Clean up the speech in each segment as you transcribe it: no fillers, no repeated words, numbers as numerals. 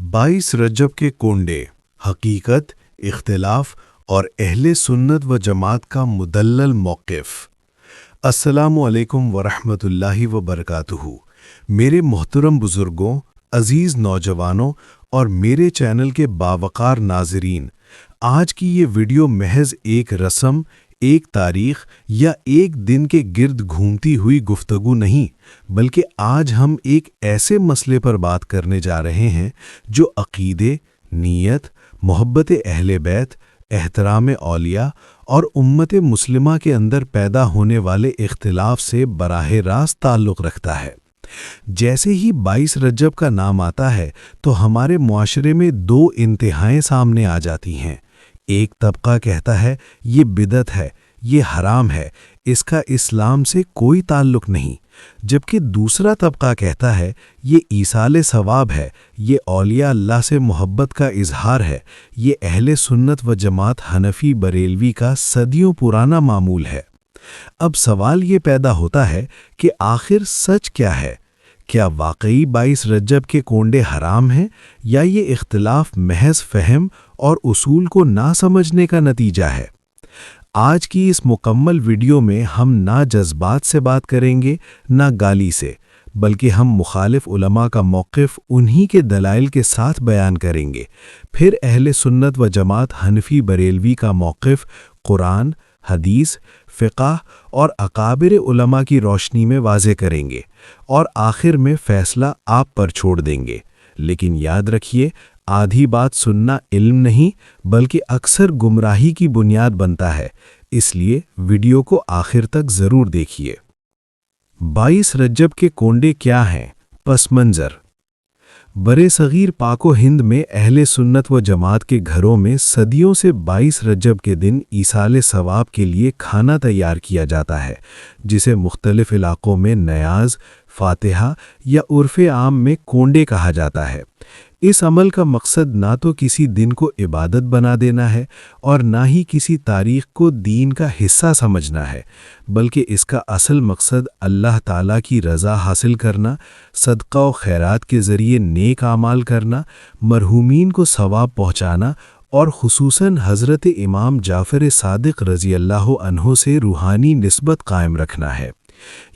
22 रजब के कोंडे, हकीकत, इख्तिलाफ और अहले सुन्नत व जमात का मुदल्लल मौक़िफ़। अस्सलामु अलैकुम वरहमतुल्लाहि व बरकातुहू। मेरे मोहतरम बुज़ुर्गों, अज़ीज़ नौजवानों और मेरे चैनल के बावकार नाज़रीन, आज की ये वीडियो महज एक रस्म, एक तारीख़ या एक दिन के गिर्द घूमती हुई गुफ्तगू नहीं, बल्कि आज हम एक ऐसे मसले पर बात करने जा रहे हैं जो अक़ीदे, नीयत, मोहब्बत अहले बैत, एहतराम औलिया और उम्मत मुस्लिमा के अंदर पैदा होने वाले इख्तिलाफ से बराह रास्त ताल्लुक़ रखता है। जैसे ही 22 रजब का नाम आता है तो हमारे मुआशरे में दो इंतहाएं सामने आ जाती हैं। एक तबका कहता है ये बिदअत है, ये हराम है, इसका इस्लाम से कोई ताल्लुक़ नहीं, जबकि दूसरा तबका कहता है ये ईसाले सवाब है, ये औलिया अल्लाह से मोहब्बत का इजहार है, ये अहले सुन्नत व जमात हनफी बरेलवी का सदियों पुराना मामूल है। अब सवाल ये पैदा होता है कि आखिर सच क्या है? क्या वाकई 22 रजब के कोंडे हराम हैं या ये इख्तिलाफ महज फहम और उसूल को ना समझने का नतीजा है? आज की इस मुकम्मल वीडियो में हम ना जज्बात से बात करेंगे ना गाली से, बल्कि हम मुखालिफ उलमा का मौक़िफ़ उन्हीं के दलाइल के साथ बयान करेंगे। फिर अहले सुन्नत व जमात हनफी बरेलवी का मौक़िफ़ कुरान, हदीस, फ़िक़्ह और अकाबिर उलमा की रोशनी में वाज़े करेंगे और आखिर में फ़ैसला आप पर छोड़ देंगे। लेकिन याद रखिए, आधी बात सुनना इल्म नहीं बल्कि अक्सर गुमराही की बुनियाद बनता है, इसलिए वीडियो को आखिर तक ज़रूर देखिए। 22 रजब के कोंडे क्या हैं? पस मंज़र। बरे सग़ीर पाको हिंद में अहले सुन्नत व जमात के घरों में सदियों से 22 रजब के दिन ईसाले सवाब के लिए खाना तैयार किया जाता है, जिसे मुख्तलिफ इलाक़ों में नयाज़, फातिहा या उर्फ़े आम में कोंडे कहा जाता है। इस अमल का मकसद ना तो किसी दिन को इबादत बना देना है और ना ही किसी तारीख़ को दीन का हिस्सा समझना है, बल्कि इसका असल मकसद अल्लाह ताला की रज़ा हासिल करना, सदक़ा व खैरात के ज़रिए नेक आमाल करना, मरहूमीन को सवाब पहुँचाना और ख़ुसूसन हज़रत इमाम जाफ़र सादिक़ रज़ी अल्लाह अन्हु से रूहानी निस्बत कायम रखना है।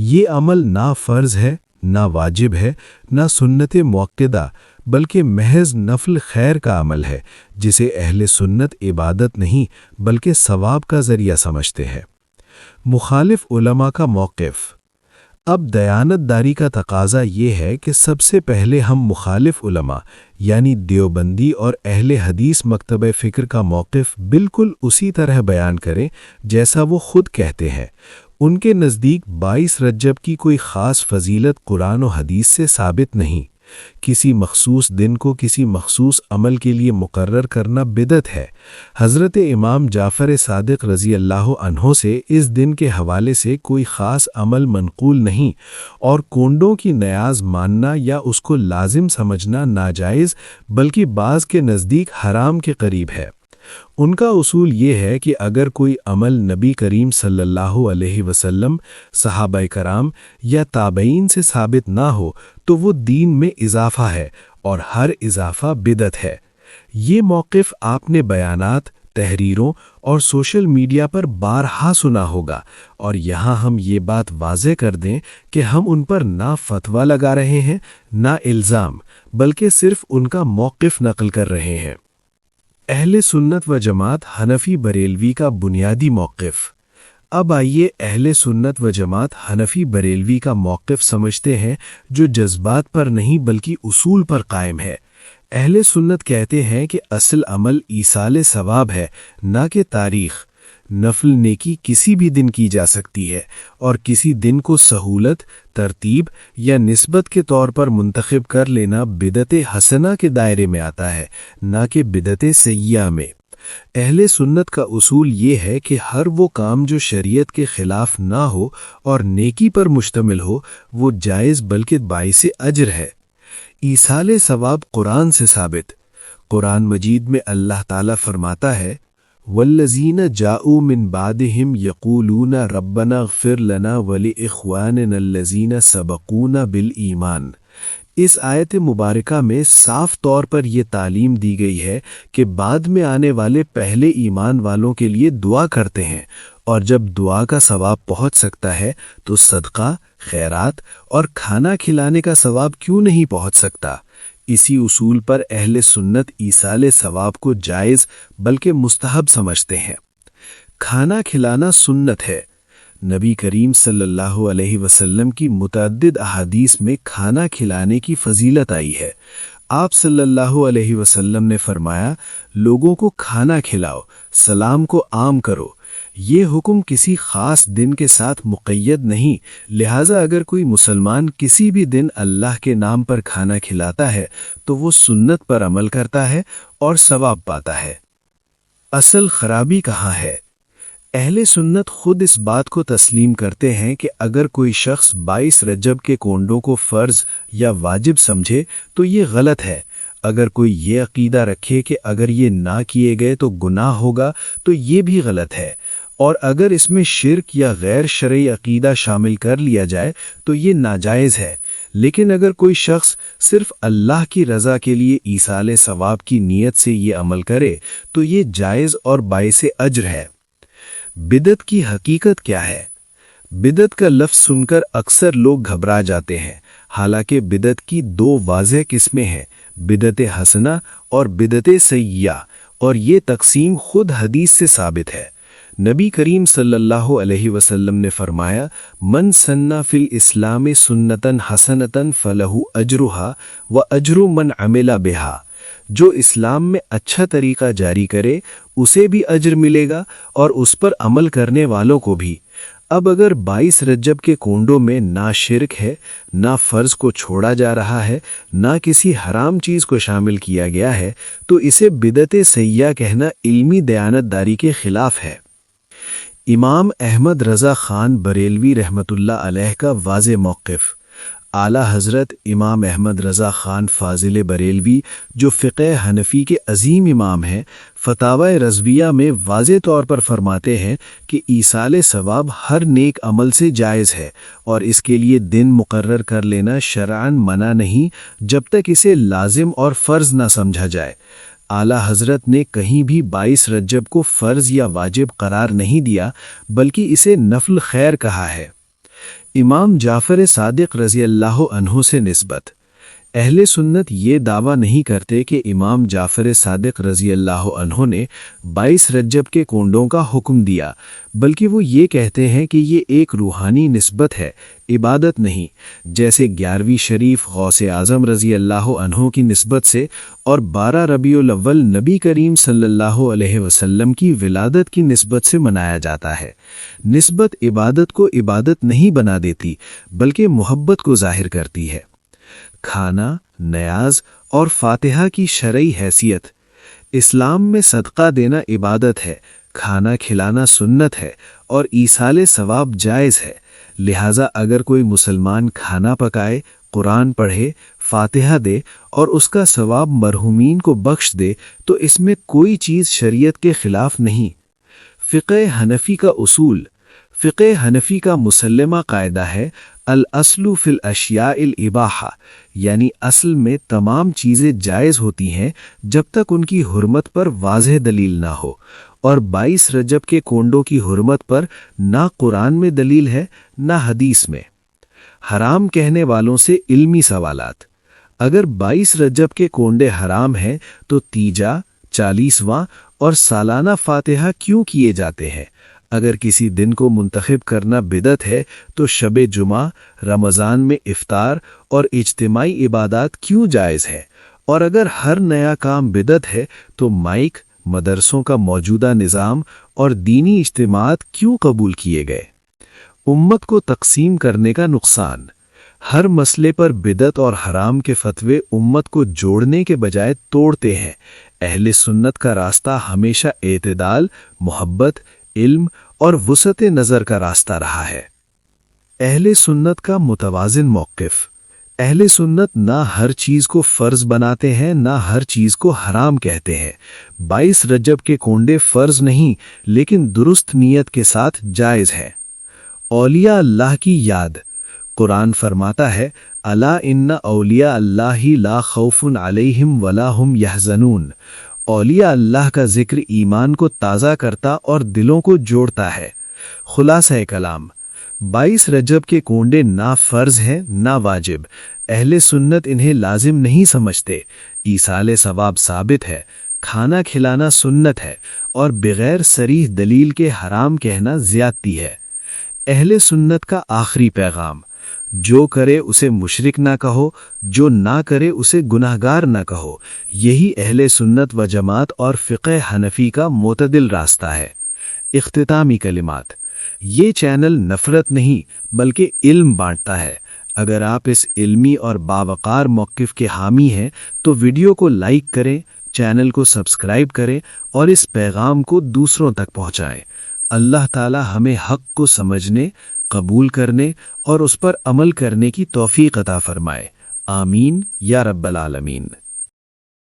ये अमल ना फ़र्ज़ है, ना वाजिब है, ना सुन्नत मुअक्कदा, बल्कि महज नफल खैर का अमल है, जिसे अहले सुन्नत इबादत नहीं बल्कि सवाब का ज़रिया समझते हैं। मुखालिफ उलमा का मौक़िफ़। अब दयानतदारी का तकाज़ा ये है कि सबसे पहले हम मुखालिफ उलमा यानी देवबंदी और अहले हदीस मकतब फ़िक्र का मौक़िफ़ बिल्कुल उसी तरह बयान करें जैसा वो ख़ुद कहते हैं। उनके नज़दीक 22 रजब की कोई ख़ास फ़जीलत कुरान और हदीस से साबित नहीं। किसी मखसूस दिन को किसी मखसूस अमल के लिए मुकर्रर करना बिदअत है। हज़रत इमाम जाफ़र सादिक़ रज़ी अल्लाह अन्हो से इस दिन के हवाले से कोई ख़ास अमल मनक़ूल नहीं और कोंडों की नयाज़ मानना या उसको लाजिम समझना नाजायज़ बल्कि बाज़ के नज़दीक हराम के करीब है। उनका उसूल ये है कि अगर कोई अमल नबी करीम सल्लल्लाहु अलैहि वसल्लम, सहाबाए कराम या ताबईन से साबित ना हो तो वो दीन में इजाफ़ा है और हर इजाफ़ा बिदअत है। ये मौक़िफ़ आपने बयानात, तहरीरों और सोशल मीडिया पर बारहा सुना होगा और यहाँ हम ये बात वाज़े कर दें कि हम उन पर ना फ़तवा लगा रहे हैं ना इल्ज़ाम, बल्कि सिर्फ़ उनका मौक़िफ़ नक़ल कर रहे हैं। अहले सुन्नत व जमात हनफी बरेलवी का बुनियादी मौक़िफ़। अब आइए अहले सुन्नत व जमात हनफी बरेलवी का मौक़िफ़ समझते हैं, जो जज्बात पर नहीं बल्कि उसूल पर कायम है। अहले सुन्नत कहते हैं कि असल अमल ईसाले सवाब है, ना कि तारीख़। नफल नेकी किसी भी दिन की जा सकती है और किसी दिन को सहूलत, तरतीब या निस्बत के तौर पर मुंतखब कर लेना बिदअत हसना के दायरे में आता है, ना कि बिदअत सय्या में। अहले सुन्नत का उसूल ये है कि हर वो काम जो शरीयत के ख़िलाफ़ ना हो और नेकी पर मुश्तमिल हो, वो जायज़ बल्कि बाइसे अजर है। ईसाले सवाब कुरान से साबित। कुरान मजीद में अल्लाह ताला फरमाता है, वल्लज़ीना जाऊ मिन बादिहिम यक़ूलूना रब्बना अग़फ़िर लना वली इख़्वानिना अल्लज़ीना सबक़ूना बिल ईमान। اس آیت مبارکہ میں صاف طور پر یہ تعلیم دی گئی ہے کہ بعد میں آنے والے پہلے ایمان والوں کے لیے دعا کرتے ہیں، اور جب دعا کا ثواب پہنچ سکتا ہے تو صدقہ، خیرات اور کھانا کھلانے کا ثواب کیوں نہیں پہنچ سکتا؟ اسی اصول پر اہل سنت ایصال ثواب کو جائز بلکہ مستحب سمجھتے ہیں۔ کھانا کھلانا سنت ہے۔ نبی کریم صلی اللہ علیہ وسلم کی متعدد احادیث میں کھانا کھلانے کی فضیلت آئی ہے۔ آپ صلی اللہ علیہ وسلم نے فرمایا، لوگوں کو کھانا کھلاؤ، سلام کو عام کرو۔ یہ حکم کسی خاص دن کے ساتھ مقید نہیں، لہٰذا اگر کوئی مسلمان کسی بھی دن اللہ کے نام پر کھانا کھلاتا ہے تو وہ سنت پر عمل کرتا ہے اور ثواب پاتا ہے۔ اصل خرابی کہاں ہے؟ اہل سنت خود اس بات کو تسلیم کرتے ہیں کہ اگر کوئی شخص 22 رجب کے کونڈوں کو فرض یا واجب سمجھے تو یہ غلط ہے۔ اگر کوئی یہ عقیدہ رکھے کہ اگر یہ نہ کیے گئے تو گناہ ہوگا تو یہ بھی غلط ہے، اور اگر اس میں شرک یا غیر شرعی عقیدہ شامل کر لیا جائے تو یہ ناجائز ہے۔ لیکن اگر کوئی شخص صرف اللہ کی رضا کے لیے ایصال ثواب کی نیت سے یہ عمل کرے تو یہ جائز اور باعث اجر ہے۔ بدعت کی حقیقت کیا ہے؟ بدعت کا لفظ سن کر اکثر لوگ گھبرا جاتے ہیں، حالانکہ بدعت کی دو واضح قسمیں ہیں، بدعت حسنہ اور بدعت سیئہ، اور یہ تقسیم خود حدیث سے ثابت ہے۔ نبی کریم صلی اللہ علیہ وسلم نے فرمایا، من سن فی الاسلام سنتن حسنتن فلہ اجرہا و اجر من عمل بہا۔ جو اسلام میں اچھا طریقہ جاری کرے اسے بھی اجر ملے گا اور اس پر عمل کرنے والوں کو بھی۔ اب اگر 22 رجب کے کونڈوں میں نہ شرک ہے، نہ فرض کو چھوڑا جا رہا ہے، نہ کسی حرام چیز کو شامل کیا گیا ہے، تو اسے بدعت سیئہ کہنا علمی دیانت داری کے خلاف ہے۔ امام احمد رضا خان بریلوی رحمۃ اللہ علیہ کا واضح موقف۔ اعلیٰ حضرت امام احمد رضا خان فاضل بریلوی جو فقہ حنفی کے عظیم امام ہیں، فتاوی رضویہ میں واضح طور پر فرماتے ہیں کہ ایصال ثواب ہر نیک عمل سے جائز ہے، اور اس کے لیے دن مقرر کر لینا شرعاً منع نہیں جب تک اسے لازم اور فرض نہ سمجھا جائے۔ اعلیٰ حضرت نے کہیں بھی 22 رجب کو فرض یا واجب قرار نہیں دیا، بلکہ اسے نفل خیر کہا ہے۔ امام جعفر صادق رضی اللہ عنہ سے نسبت۔ اہل سنت یہ دعویٰ نہیں کرتے کہ امام جعفر صادق رضی اللہ عنہ نے 22 رجب کے کونڈوں کا حکم دیا، بلکہ وہ یہ کہتے ہیں کہ یہ ایک روحانی نسبت ہے، عبادت نہیں، جیسے 11ویں شریف غوث اعظم رضی اللہ عنہ کی نسبت سے اور 12 ربیع الاول نبی کریم صلی اللہ علیہ وسلم کی ولادت کی نسبت سے منایا جاتا ہے۔ نسبت عبادت کو عبادت نہیں بنا دیتی بلکہ محبت کو ظاہر کرتی ہے۔ کھانا، نیاز اور فاتحہ کی شرعی حیثیت۔ اسلام میں صدقہ دینا عبادت ہے، کھانا کھلانا سنت ہے اور ایصال ثواب جائز ہے، لہٰذا اگر کوئی مسلمان کھانا پکائے، قرآن پڑھے، فاتحہ دے اور اس کا ثواب مرحومین کو بخش دے تو اس میں کوئی چیز شریعت کے خلاف نہیں۔ فقہ حنفی کا اصول۔ فقہ حنفی کا مسلمہ قاعدہ ہے، الاصل فی الاشیاء الاباحہ، یعنی اصل میں تمام چیزیں جائز ہوتی ہیں جب تک ان کی حرمت پر واضح دلیل نہ ہو، اور 22 رجب کے کونڈوں کی حرمت پر نہ قرآن میں دلیل ہے نہ حدیث میں۔ حرام کہنے والوں سے علمی سوالات۔ اگر 22 رجب کے کونڈے حرام ہیں تو تیجا، 40واں اور سالانہ فاتحہ کیوں کیے جاتے ہیں؟ اگر کسی دن کو منتخب کرنا بدعت ہے تو شب جمعہ، رمضان میں افطار اور اجتماعی عبادات کیوں جائز ہے؟ اور اگر ہر نیا کام بدعت ہے تو مائک، مدرسوں کا موجودہ نظام اور دینی اجتماعات کیوں قبول کیے گئے؟ امت کو تقسیم کرنے کا نقصان۔ ہر مسئلے پر بدعت اور حرام کے فتوے امت کو جوڑنے کے بجائے توڑتے ہیں۔ اہل سنت کا راستہ ہمیشہ اعتدال، محبت، علم اور وسعت نظر کا راستہ رہا ہے۔ اہل سنت کا متوازن موقف۔ اہل سنت نہ ہر چیز کو فرض بناتے ہیں نہ ہر چیز کو حرام کہتے ہیں۔ 22 رجب کے کونڈے فرض نہیں لیکن درست نیت کے ساتھ جائز ہے۔ اولیاء اللہ کی یاد۔ قرآن فرماتا ہے، अला इन्ना औलिया अल्लाही ला खौफुन अलैहिम वला हुम यहज़नून। औलिया अल्लाह का जिक्र ईमान को ताज़ा करता और दिलों को जोड़ता है। खुलासा कलाम, 22 रजब के कोंडे ना फ़र्ज़ हैं ना वाजिब। अहले सुन्नत इन्हें लाजिम नहीं समझते। ईसाले सवाब साबित है, खाना खिलाना सुन्नत है और बगैर सरीह दलील के हराम कहना ज़्यादती है। अहले सुन्नत का आखिरी पैगाम, जो करे उसे मुशरिक ना कहो, जो ना करे उसे गुनाहगार ना कहो। यही अहले सुन्नत व जमात और फ़िक़्ह हनफी का मोतदिल रास्ता है। इख्तितामी कलिमात, ये चैनल नफ़रत नहीं बल्कि इल्म बांटता है। अगर आप इस इल्मी और बावकार मौक़िफ़ के हामी हैं तो वीडियो को लाइक करें, चैनल को सब्सक्राइब करें और इस पैगाम को दूसरों तक पहुँचाएं। अल्लाह ताला हमें हक़ को समझने, कबूल करने और उस पर अमल करने की तौफ़ीक़ अता फ़रमाए। आमीन या रब्बल आलमीन।